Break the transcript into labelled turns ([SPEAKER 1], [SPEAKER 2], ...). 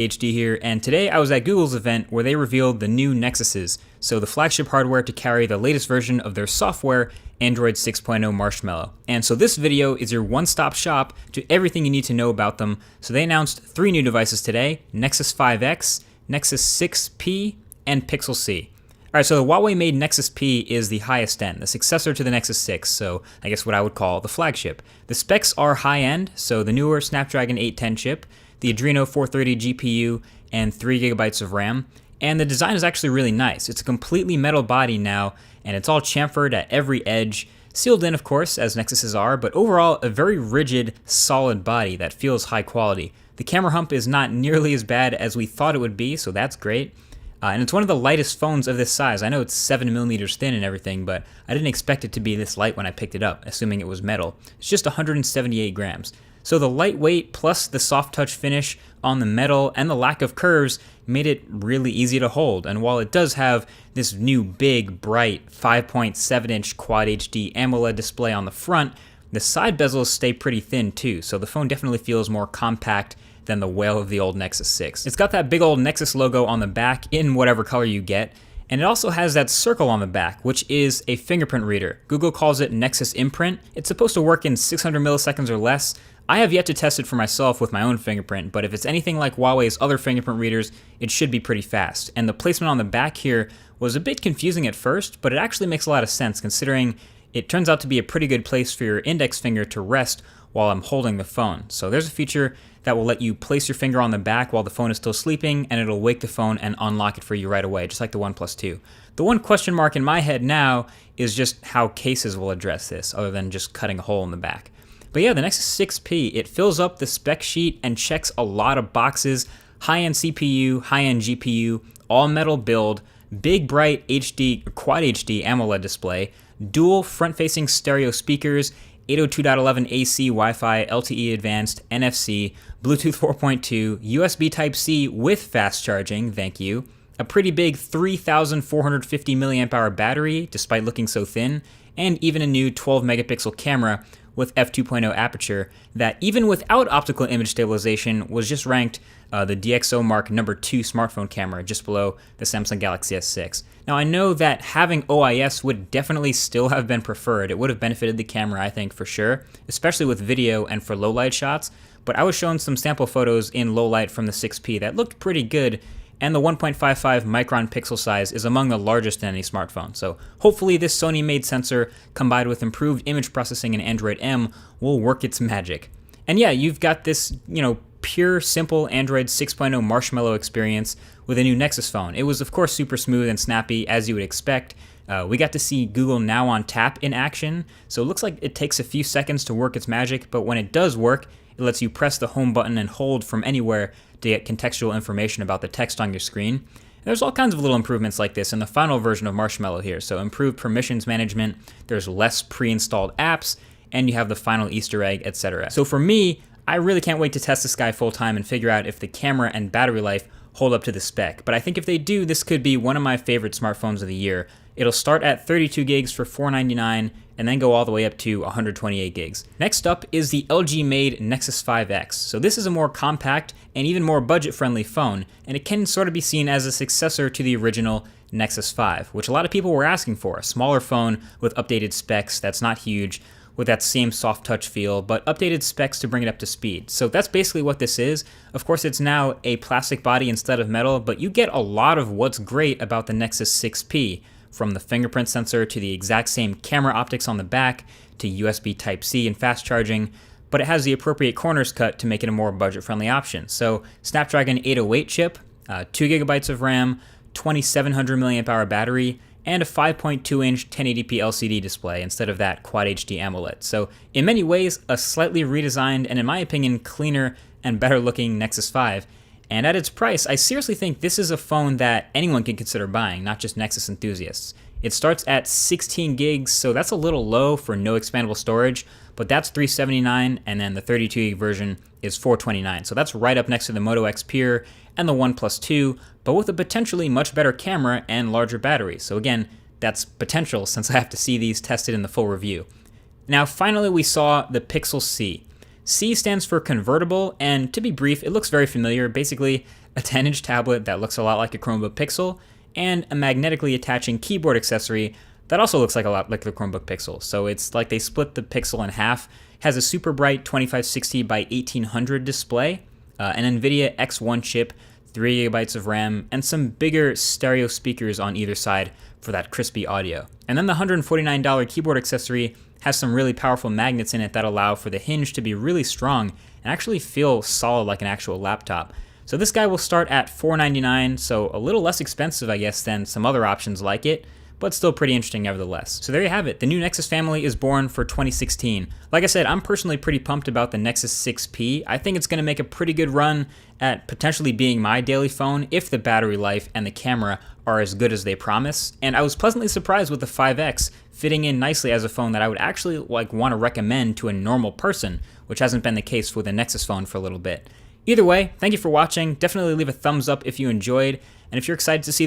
[SPEAKER 1] HD here, and today I was at Google's event where they revealed the new Nexuses, so the flagship hardware to carry the latest version of their software, Android 6.0 Marshmallow. And so this video is your one-stop shop to everything you need to know about them. So they announced 3 new devices today: Nexus 5X, Nexus 6P, and Pixel C. Alright, so the Huawei made Nexus P is the highest end, the successor to the Nexus 6, so I guess what I would call the flagship. The specs are high-end, so the newer Snapdragon 810 chip, the Adreno 430 GPU, and 3GB of RAM. And the design is actually really nice. It's a completely metal body now, and it's all chamfered at every edge, sealed in of course, as Nexuses are, but overall a very rigid, solid body that feels high quality. The camera hump is not nearly as bad as we thought it would be, so that's great. And it's one of the lightest phones of this size. I know it's 7mm thin and everything, but I didn't expect it to be this light when I picked it up, assuming it was metal. It's just 178 grams. So the lightweight plus the soft touch finish on the metal and the lack of curves made it really easy to hold. And while it does have this new big, bright 5.7-inch Quad HD AMOLED display on the front, the side bezels stay pretty thin too, so the phone definitely feels more compact than the whale of the old Nexus 6. It's got that big old Nexus logo on the back in whatever color you get, and it also has that circle on the back, which is a fingerprint reader. Google calls it Nexus Imprint. It's supposed to work in 600 milliseconds or less. I have yet to test it for myself with my own fingerprint, but if it's anything like Huawei's other fingerprint readers, it should be pretty fast. And the placement on the back here was a bit confusing at first, but it actually makes a lot of sense considering it turns out to be a pretty good place for your index finger to rest while I'm holding the phone. So there's a feature that will let you place your finger on the back while the phone is still sleeping, and it'll wake the phone and unlock it for you right away, just like the OnePlus 2. The one question mark in my head now is just how cases will address this, other than just cutting a hole in the back. But yeah, the Nexus 6P, it fills up the spec sheet and checks a lot of boxes. High-end CPU, high-end GPU, all-metal build, big bright HD, Quad HD AMOLED display, dual front-facing stereo speakers, 802.11 AC, Wi-Fi, LTE Advanced, NFC, Bluetooth 4.2, USB Type-C with fast charging, thank you, a pretty big 3,450 mAh battery, despite looking so thin, and even a new 12-megapixel camera with f2.0 aperture that, even without optical image stabilization, was just ranked the DxOMark No. 2 smartphone camera, just below the Samsung Galaxy S6. Now, I know that having OIS would definitely still have been preferred. It would have benefited the camera, I think, for sure, especially with video and for low-light shots, but I was shown some sample photos in low light from the 6P that looked pretty good, and the 1.55 micron pixel size is among the largest in any smartphone. So hopefully this Sony-made sensor, combined with improved image processing in Android M, will work its magic. And yeah, you've got this, pure, simple Android 6.0 Marshmallow experience with a new Nexus phone. It was, of course, super smooth and snappy, as you would expect. We got to see Google Now on Tap in action, so it looks like it takes a few seconds to work its magic, but when it does work, it lets you press the home button and hold from anywhere to get contextual information about the text on your screen. There's all kinds of little improvements like this in the final version of Marshmallow here, so improved permissions management, there's less pre-installed apps, and you have the final Easter egg, etc. So for me, I really can't wait to test this guy full time and figure out if the camera and battery life hold up to the spec. But I think if they do, this could be one of my favorite smartphones of the year. It'll start at 32 gigs for $499 and then go all the way up to 128 gigs. Next up is the LG-made Nexus 5X. So this is a more compact and even more budget-friendly phone, and it can sort of be seen as a successor to the original Nexus 5, which a lot of people were asking for. A smaller phone with updated specs that's not huge, with that same soft touch feel, but updated specs to bring it up to speed. So that's basically what this is. Of course, it's now a plastic body instead of metal, but you get a lot of what's great about the Nexus 6P, from the fingerprint sensor to the exact same camera optics on the back to USB Type-C and fast charging, but it has the appropriate corners cut to make it a more budget-friendly option. So Snapdragon 808 chip, 2GB of RAM, 2700 mAh battery, and a 5.2-inch 1080p LCD display instead of that Quad HD AMOLED. So in many ways, a slightly redesigned and, in my opinion, cleaner and better looking Nexus 5. And at its price, I seriously think this is a phone that anyone can consider buying, not just Nexus enthusiasts. It starts at 16 gigs, so that's a little low for no expandable storage, but that's $379, and then the 32 gig version is $429. So that's right up next to the Moto X Pure and the OnePlus 2, but with a potentially much better camera and larger battery. So again, that's potential since I have to see these tested in the full review. Now finally we saw the Pixel C. C stands for convertible, and to be brief, it looks very familiar. Basically, a 10-inch tablet that looks a lot like a Chromebook Pixel, and a magnetically attaching keyboard accessory that also looks like a lot like the Chromebook Pixel. So it's like they split the Pixel in half. It has a super bright 2560 by 1800 display, an NVIDIA X1 chip, 3 GB of RAM, and some bigger stereo speakers on either side for that crispy audio. And then the $149 keyboard accessory has some really powerful magnets in it that allow for the hinge to be really strong and actually feel solid like an actual laptop. So this guy will start at $499, so a little less expensive, I guess, than some other options like it, but still pretty interesting nevertheless. So there you have it. The new Nexus family is born for 2016. Like I said, I'm personally pretty pumped about the Nexus 6P. I think it's going to make a pretty good run at potentially being my daily phone if the battery life and the camera are as good as they promise. And I was pleasantly surprised with the 5X fitting in nicely as a phone that I would actually want to recommend to a normal person, which hasn't been the case with a Nexus phone for a little bit. Either way, thank you for watching. Definitely leave a thumbs up if you enjoyed, and if you're excited to see